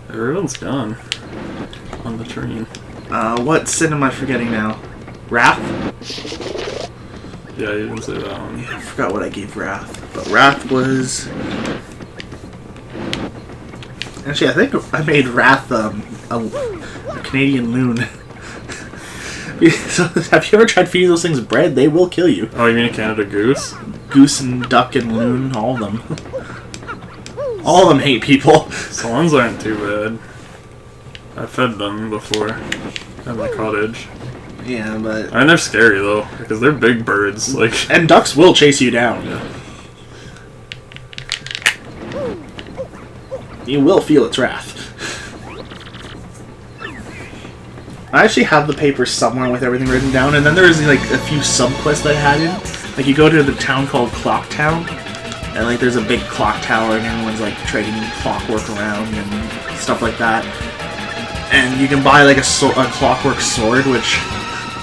Everyone's gone on the train. What sin am I forgetting now? Wrath? Yeah, you didn't say that one. Yeah, I forgot what I gave Wrath. But Wrath was... Actually, I think I made Wrath a Canadian loon. So, have you ever tried feeding those things bread? They will kill you. Oh, you mean a Canada Goose? Goose and duck and loon, all of them. All of them hate people. Swans aren't too bad. I fed them before at my cottage. Yeah, but... I mean, they're scary, though, because they're big birds. Like, and ducks will chase you down. Yeah. You will feel its wrath. I actually have the paper somewhere with everything written down, and then there's like a few sub-quests that I had in. Like, you go to the town called Clock Town, and like there's a big clock tower, and everyone's like trading clockwork around and stuff like that. And you can buy like a clockwork sword, which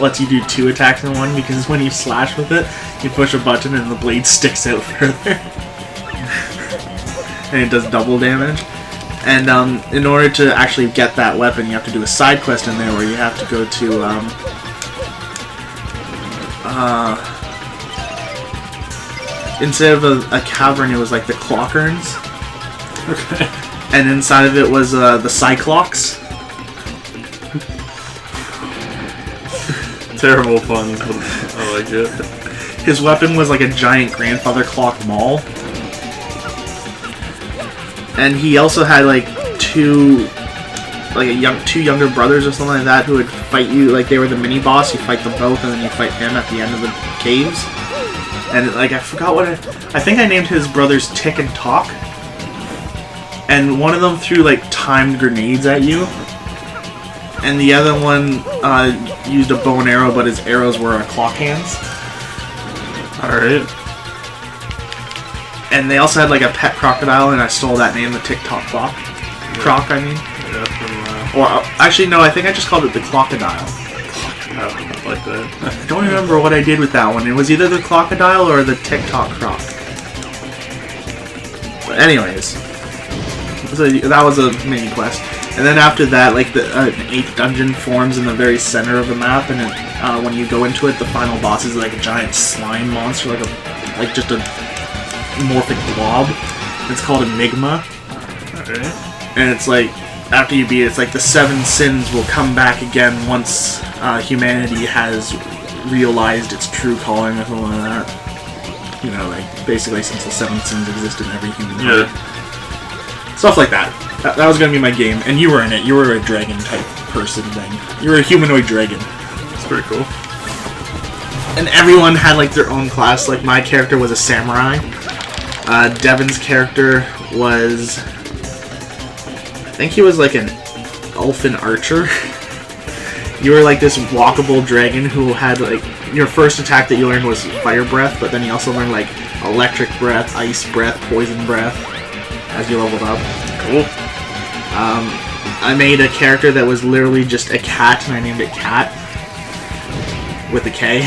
lets you do 2 attacks in one, because when you slash with it, you push a button and the blade sticks out further. And it does double damage. And in order to actually get that weapon, you have to do a side quest in there where you have to go to instead of a cavern, it was like the Clockerns. Okay. And inside of it was the Cyclops. Terrible puns, but I like it. His weapon was like a giant grandfather clock maul. And he also had like two younger brothers or something like that who would fight you. Like, they were the mini boss. You fight them both, and then you fight him at the end of the caves. And like, I forgot what I think I named his brothers Tick and Talk. And one of them threw like timed grenades at you, and the other one used a bow and arrow, but his arrows were clock hands. All right. And they also had like a pet crocodile, and I stole that name, the Tick-Tock Clock. Yeah. Croc, I mean. Yeah, from, or actually, no, I think I just called it the Crocodile. I like that. I don't remember what I did with that one. It was either the Crocodile or the Tick-Tock Croc. But anyways, so that was a mini quest. And then after that, like, the 8th dungeon forms in the very center of the map, and it, when you go into it, the final boss is like a giant slime monster, like just a morphic blob. It's called Enigma. Okay. And it's like, after you beat it, it's like the 7 sins will come back again once humanity has realized its true calling or something like that. You know, like, basically since the 7 sins exist in every human heart. Yeah. Stuff like that. That was gonna be my game, and you were in it. You were a dragon type person thing. You were a humanoid dragon. It's pretty cool. And everyone had like their own class. Like, my character was a samurai. Devin's character was, I think he was like an elfin archer. You were like this walkable dragon who had like, your first attack that you learned was fire breath, but then you also learned like electric breath, ice breath, poison breath as you leveled up. Cool. I made a character that was literally just a cat, and I named it Cat with a K.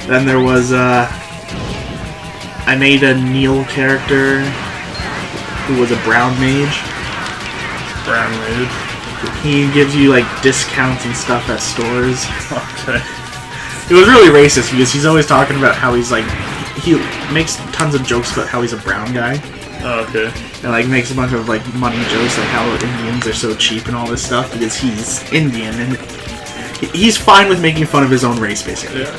Then there was I made a Neil character who was a brown mage. Brown mage. He gives you like discounts and stuff at stores. Okay. It was really racist because he's always talking about how he's like, he makes tons of jokes about how he's a brown guy. Oh, okay. And like makes a bunch of like money jokes, like how Indians are so cheap and all this stuff because he's Indian, and he's fine with making fun of his own race, basically. Yeah.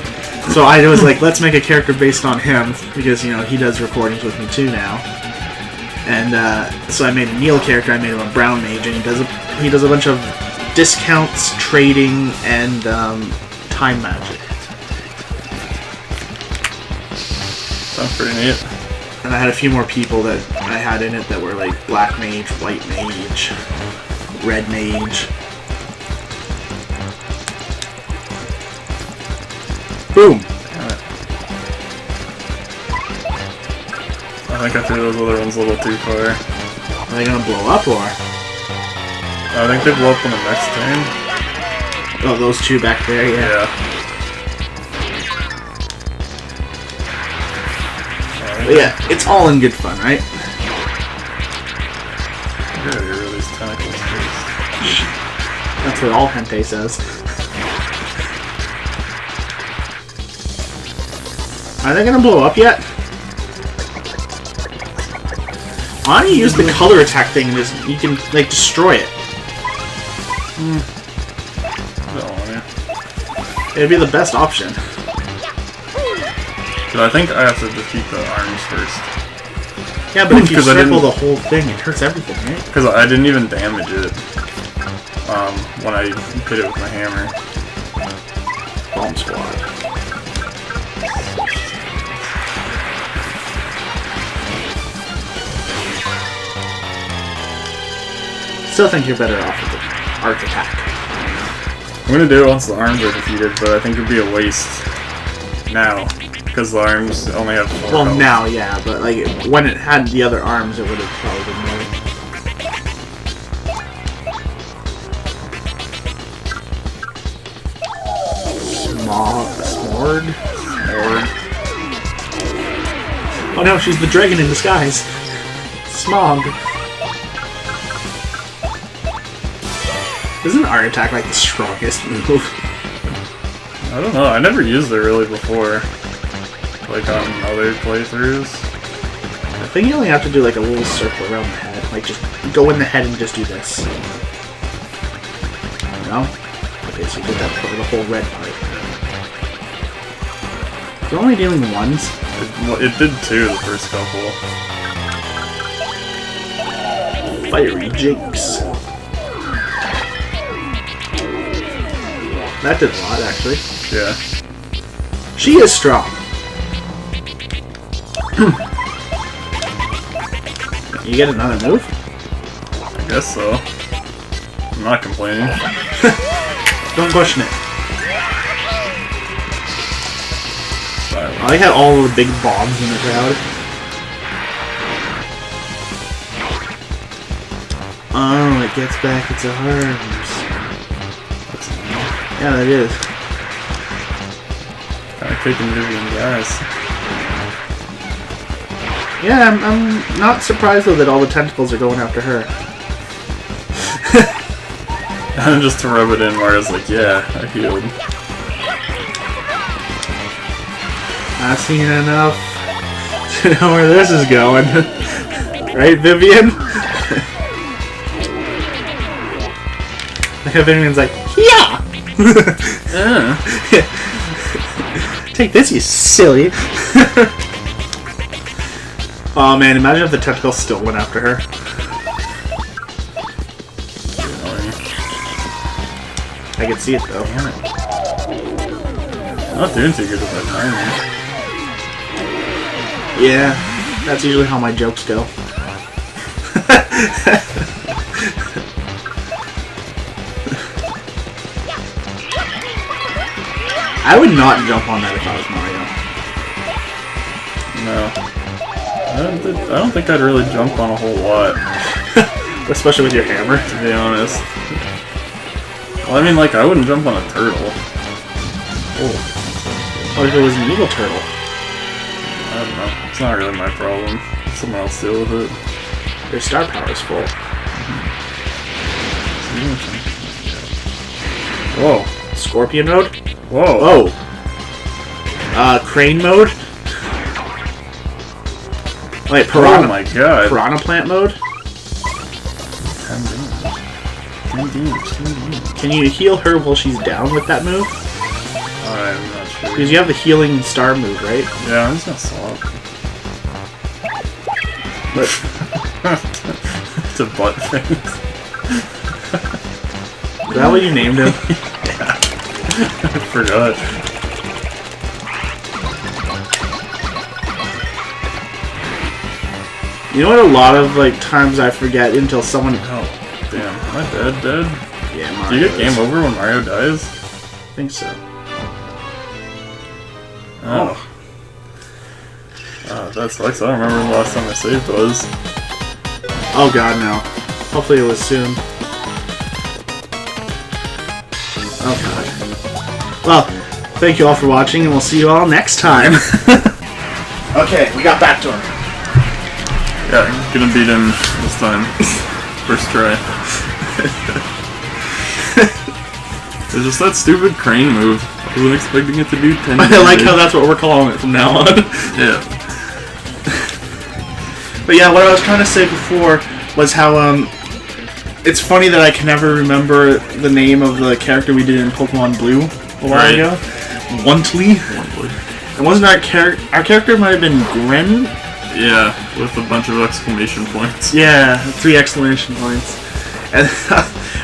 So I was like, let's make a character based on him, because, you know, he does recordings with me too now. And so I made a Neil character. I made him a brown mage, and he does a bunch of discounts, trading, and time magic. Sounds pretty neat. And I had a few more people that I had in it that were like black mage, white mage, red mage. Boom! I think I threw those other ones a little too far. Are they gonna blow up, or? I think they blow up on the next turn. Oh, those two back there, yeah. But yeah, it's all in good fun, right? Get out of here with these tentacles first. That's what all hentai says. Are they gonna blow up yet? Why don't you use the color attack thing and just you can like destroy it? It'd be the best option. But I think I have to defeat the arms first. Yeah, but if you circle the whole thing, it hurts everything, right? Because I didn't even damage it when I hit it with my hammer. Bomb squad. Still think you're better off with the arc attack. I'm gonna do it once the arms are defeated, but I think it'd be a waste now. Because the arms only have 4 Well, health. now, yeah, but like when it had the other arms, it would have probably been more. Smord? Oh no, she's the dragon in disguise. Smog. Isn't art attack like the strongest move? I don't know, I never used it really before. Like on other playthroughs. I think you only have to do like a little circle around the head. Like just go in the head and just do this. No? Okay, so you did that for the whole red part. You're only dealing once? It did 2 the first couple. Fiery Jinx. That did a lot, actually. Yeah. She is strong. You get another move? I guess so. I'm not complaining. Don't question it. Silence. I like how all the big bombs in the crowd. Oh, it gets back its arms. Yeah, that is. Kinda kicking Vivian's ass. Yeah, I'm not surprised though that all the tentacles are going after her. And just to rub it in, Mario's like, yeah, I healed. I've seen enough to know where this is going. Right, Vivian? Vivian's like, yeah! Take this, you silly! Oh man, imagine if the tentacles still went after her. I can see it though. Damn it. I'm not doing too good with that timer. Yeah, that's usually how my jokes go. I would not jump on that if I was Mario. No. I don't think I'd really jump on a whole lot. Especially with your hammer. To be honest. Well, I mean, like, I wouldn't jump on a turtle. Oh. What if it was an evil turtle? I don't know. It's not really my problem. Someone else deal with it. Their star power is full. Whoa. Scorpion mode? Whoa. Oh. Crane mode? Wait, piranha. Oh my god. Piranha plant mode? 10 damage. Can you heal her while she's down with that move? I'm not sure. Because you have the healing star move, right? Yeah, I'm just gonna swap. But It's a butt thing. is that what you named him? Yeah. I forgot. You know what? A lot of like times I forget until someone. Oh, damn. Am I dead? Yeah, Do Mario you get game is. over when Mario dies? I think so. Oh. That sucks. I don't remember the last time I saved was. Oh god, no. Hopefully it was soon. Oh god. Well, thank you all for watching, and we'll see you all next time. Okay, we got back to him. Yeah, gonna beat him this time. First try. It's just that stupid crane move. I wasn't expecting it to do 10 damage. I like how that's what we're calling it from now on. Yeah. But yeah, what I was trying to say before was how it's funny that I can never remember the name of the character we did in Pokemon Blue a while ago. Wuntley. And wasn't our character might have been Gren? Yeah, with a bunch of exclamation points. Yeah, 3 exclamation points. And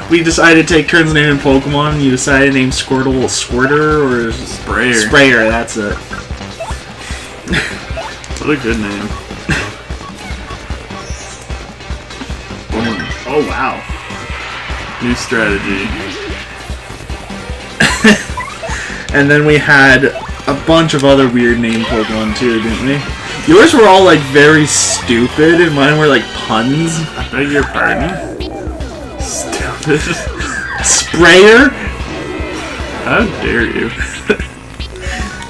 we decided to take turns naming Pokemon. You decided to name Squirtle Squirter or Sprayer. Sprayer, that's it. What a good name. Boom. Oh wow. New strategy. And then we had a bunch of other weird named Pokemon too, didn't we? Yours were all like very stupid and mine were like puns. I beg your pardon? Stupid. Sprayer? How dare you?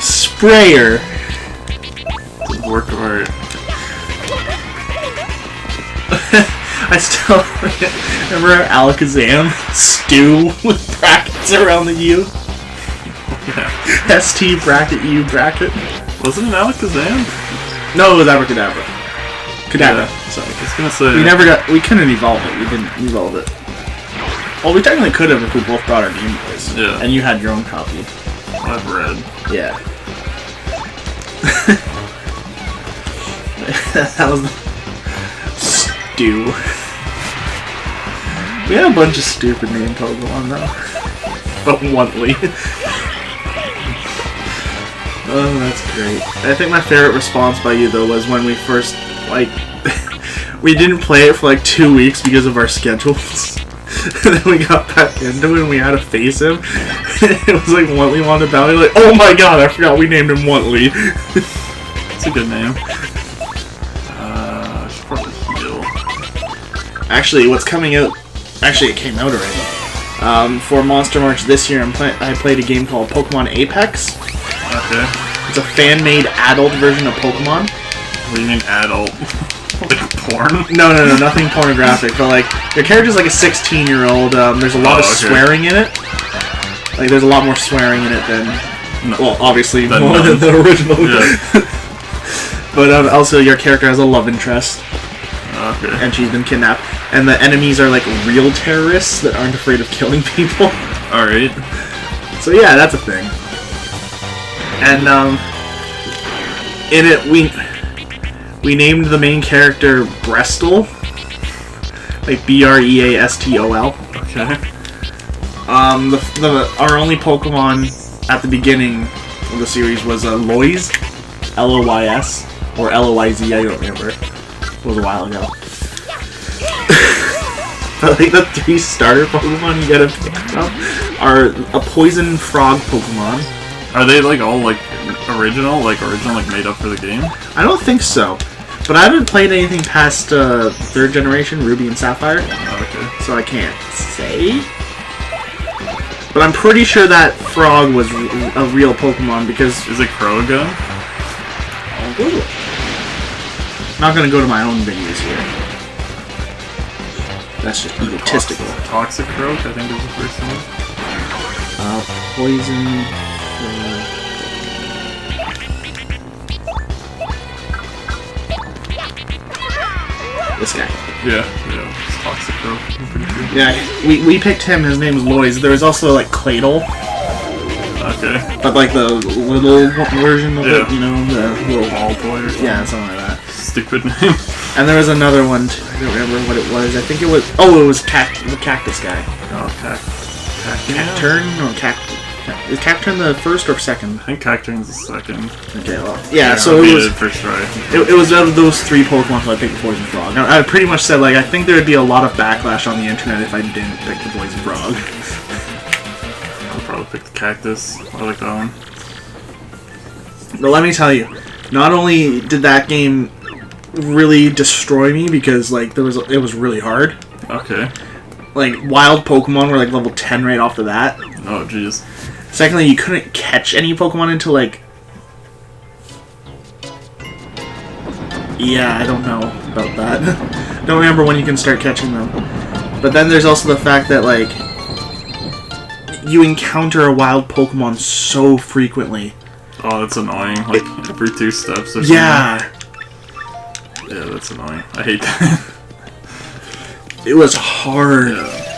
Sprayer. It's a work of art. I still remember Alakazam, Stew with brackets around the U. Yeah. ST bracket U bracket. Wasn't it Alakazam? No, it was Abracadabra. Kadabra, sorry. I was gonna say. We couldn't evolve it. We didn't evolve it. Well, we technically could have if we both brought our Game Boys. Yeah. And you had your own copy. I've read. Yeah. That was Stew. We had a bunch of stupid named Pokemon though. But Wuntley. Oh, that's great. I think my favorite response by you though was when we first we didn't play it for like 2 weeks because of our schedules. And then we got back into it and we had to face him. It was like Wuntley wanted to battle. Like, oh my god, I forgot we named him Wuntley. It's a good name. I should probably heal. Actually, what's coming out... Actually, it came out already. For Monster March this year, I played a game called Pokemon Apex. Okay. It's a fan-made adult version of Pokemon. What do you mean adult? Like porn? No, nothing pornographic. But like, your character's like a 16-year-old. There's a lot of swearing in it. Like, there's a lot more swearing in it than... No, well, obviously more than the original. Yeah. But also, your character has a love interest. Okay. And she's been kidnapped. And the enemies are like real terrorists that aren't afraid of killing people. Alright. So yeah, that's a thing. And in it we named the main character Brestol, like Breastol. Okay. Our only Pokemon at the beginning of the series was Loys, Loys, or Loyz. I don't remember. It was a while ago. But like the 3 starter Pokemon you gotta pick up are a poison frog Pokemon. Are they like all like original like made up for the game? I don't think so. But I haven't played anything past 3rd generation, Ruby and Sapphire. Okay. So I can't say. But I'm pretty sure that frog was a real Pokemon because... Is it Croagun? I'll Google it. I'm not gonna go to my own videos here. That's just egotistical. Toxic Croak, I think is the first one. Poison... This guy. Yeah, it's Toxic Croak, I'm pretty sure. Yeah, we picked him, his name is Loyz. There was also like Claydol. Okay. But like the little version of it, you know, the little ball toy or something. Yeah, something like that. Stupid name. And there was another one too. I don't remember what it was. I think it was... Oh, it was the cactus guy. Oh, Cacturn? Or is Cacturn the first or second? I think Cacturn's the second. Okay, well... Yeah, so it was... First try. It was out of those 3 Pokemon, so I picked the Poison Frog. I pretty much said, like, I think there would be a lot of backlash on the internet if I didn't pick the Poison Frog. I'll probably pick the Cactus. I like that one. But let me tell you, not only did that game really destroy me because like it was really hard. Okay. Like wild Pokemon were like level 10 right off the bat. Oh jeez. Secondly, you couldn't catch any Pokemon until like... Yeah, I don't know about that. Don't remember when you can start catching them. But then there's also the fact that, like, you encounter a wild Pokemon so frequently. Oh, that's annoying. Like, every 2 steps or something. Yeah. Yeah, that's annoying. I hate that. It was hard. Yeah.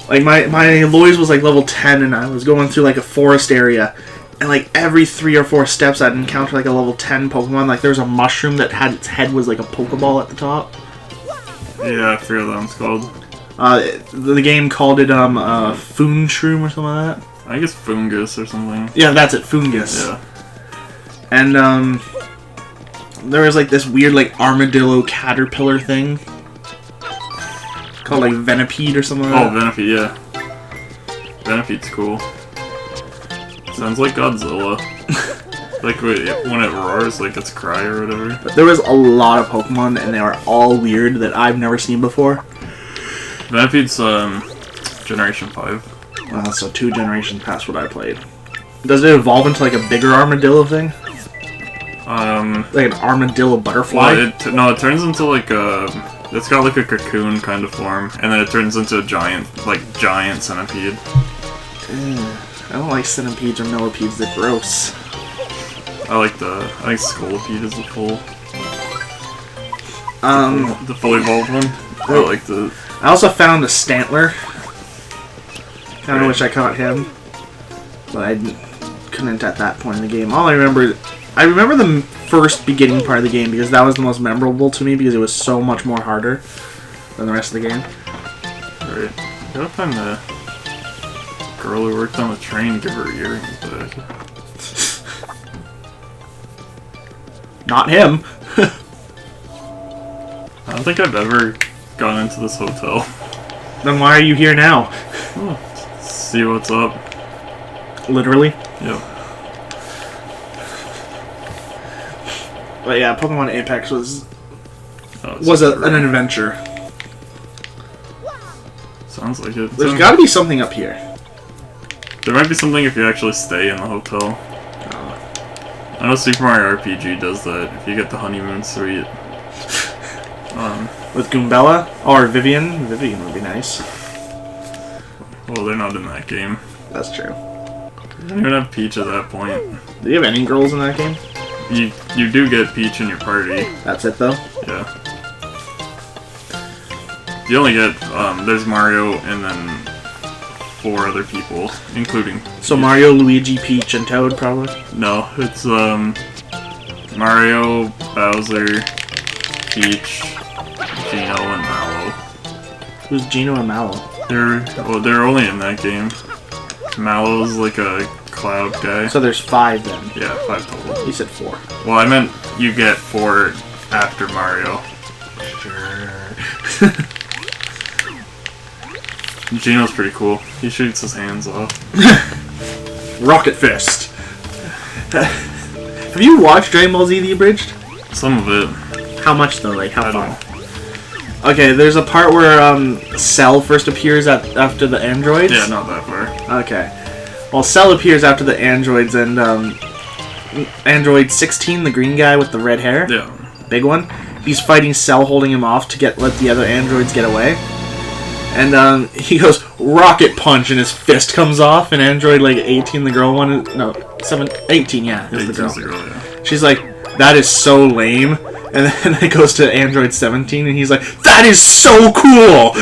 Like, my Lois was, like, level 10, and I was going through, like, a forest area. And, like, every 3 or 4 steps, I'd encounter, like, a level 10 Pokemon. Like, there was a mushroom that had its head was, like, a Pokeball at the top. Yeah, I forget what it's called. The game called it, Foon Shroom or something like that. I guess Fungus or something. Yeah, that's it, Fungus. Yeah. And, there was, like, this weird, like, armadillo caterpillar thing. Called, like, Venipede or something like that. Oh, Venipede, yeah. Venipede's cool. Sounds like Godzilla. Like, when it roars, like, its cry or whatever. But there was a lot of Pokemon, and they were all weird that I've never seen before. Venipede's, Generation 5. So 2 generations past what I played. Does it evolve into, like, a bigger armadillo thing? Like an armadillo butterfly? Well, it turns into, like, it's got, like, a cocoon kind of form, and then it turns into a giant centipede. I don't like centipedes or millipedes, they're gross. I think Scolipede is the fully evolved one. I like the... I also found a Stantler. Kinda wish I caught him. But I couldn't at that point in the game. All I remember the first beginning part of the game because that was the most memorable to me because it was so much more harder than the rest of the game. Alright. Gotta find the girl who worked on the train, give her earrings back. Not him. I don't think I've ever gone into this hotel. Then why are you here now? Oh, see what's up. Literally? Yep. But yeah, Pokemon Apex was an adventure. Sounds like it. There's got to be something up here. There might be something if you actually stay in the hotel. I know Super Mario RPG does that. If you get the honeymoon suite. With Goombella? Or Vivian? Vivian would be nice. Well, they're not in that game. That's true. You don't even have Peach at that point. Do you have any girls in that game? You do get Peach in your party. That's it, though? Yeah. You only get, there's Mario and then 4 other people, including So Peach. Mario, Luigi, Peach, and Toad, probably? No, it's, Mario, Bowser, Peach, Geno, and Mallow. Who's Geno and Mallow? They're only in that game. Mallow's like a cloud guy. So there's 5 then? Yeah, 5 total. You said 4. Well, I meant you get 4 after Mario. Sure. Geno's pretty cool. He shoots his hands off. Rocket Fist! Have you watched Dragon Ball Z The Abridged? Some of it. How much though? Like, how I far? don't know. Okay, there's a part where Cell first appears after the androids. Yeah, not that far. Okay. Well, Cell appears after the androids, and Android 16, the green guy with the red hair, Yeah. big one, he's fighting Cell, holding him off to let the other androids get away. And he goes rocket punch, and his fist comes off. And Android 18, the girl one, 18, yeah, is the girl. Yeah. She's like, that is so lame. And then it goes to Android 17, and he's like, that is so cool!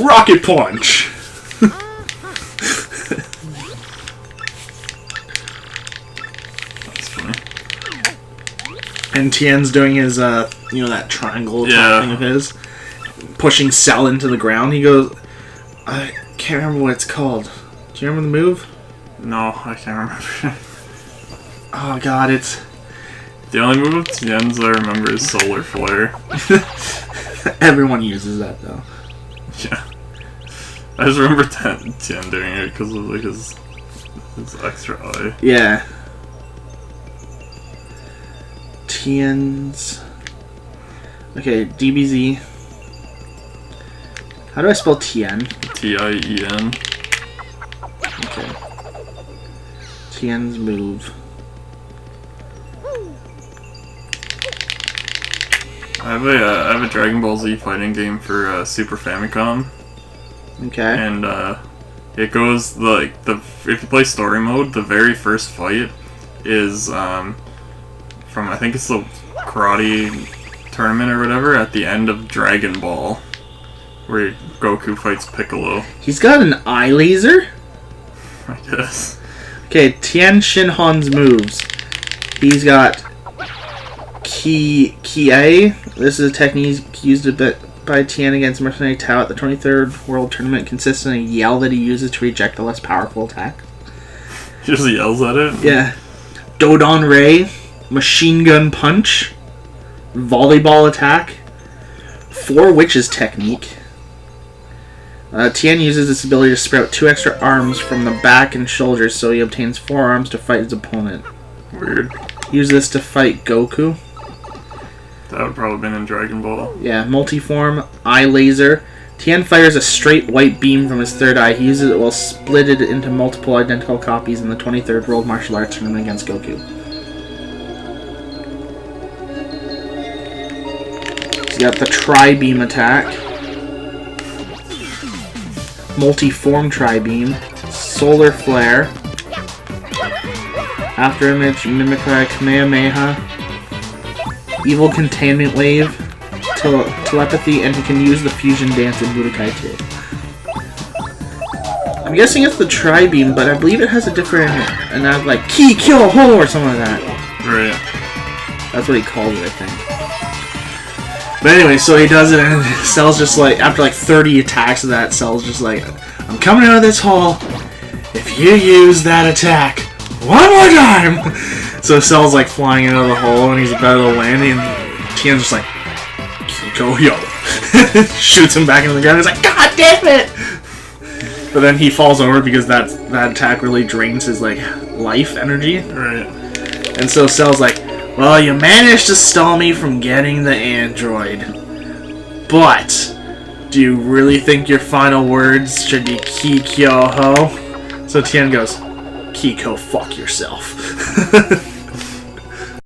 Rocket punch! That's funny. And Tien's doing his, that triangle thing of his, pushing Cell into the ground. He goes, I can't remember what it's called. Do you remember the move? No, I can't remember. Oh god, it's... The only move of Tien's I remember is Solar Flare. Everyone uses that, though. Yeah. I just remember Tien doing it because of like his extra eye. Yeah. Tien's... Okay, DBZ. How do I spell Tien? Tien. Okay. Tien's move. I have a Dragon Ball Z fighting game for Super Famicom, Okay. and it goes if you play story mode, the very first fight is from I think it's the karate tournament or whatever at the end of Dragon Ball, where Goku fights Piccolo. He's got an eye laser? I guess. Okay, Tien Shinhan's moves. He's got Kie. This is a technique used a bit by Tien against Mercenary Tao at the 23rd World Tournament, consists in a yell that he uses to reject the less powerful attack. He just yells at it? Yeah. Dodon Ray, Machine Gun Punch, Volleyball Attack, Four Witches Technique. Tien uses this ability to sprout 2 extra arms from the back and shoulders, so he obtains 4 arms to fight his opponent. Weird. Use this to fight Goku. That would probably have been in Dragon Ball. Yeah, multiform, eye laser. Tien fires a straight white beam from his third eye. He uses it while split it into multiple identical copies in the 23rd World Martial Arts Tournament against Goku. He's got the Tri-Beam attack. Multiform Tri-Beam. Solar Flare. After Image, Mimicry, Kamehameha. Evil Containment Wave. Telepathy, and he can use the Fusion Dance in Budokai 2. I'm guessing it's the Tri-Beam, but I believe it has a different, and that's like Ki Kyo Ho or something like that. Right. That's what he calls it, I think. But anyway, so he does it, and Cell's just like, after like 30 attacks of that, Cell's just like, I'm coming out of this hole if you use that attack one more time! So Cell's like flying out of the hole, and he's about to land, and Tien's just like, Kiko yo! Shoots him back into the ground, he's like, God damn it! But then he falls over because that attack really drains his like life energy. Right. And so Cell's like, well, you managed to stall me from getting the android. But, do you really think your final words should be Kikyo Ho? So Tien goes, Kiko, fuck yourself.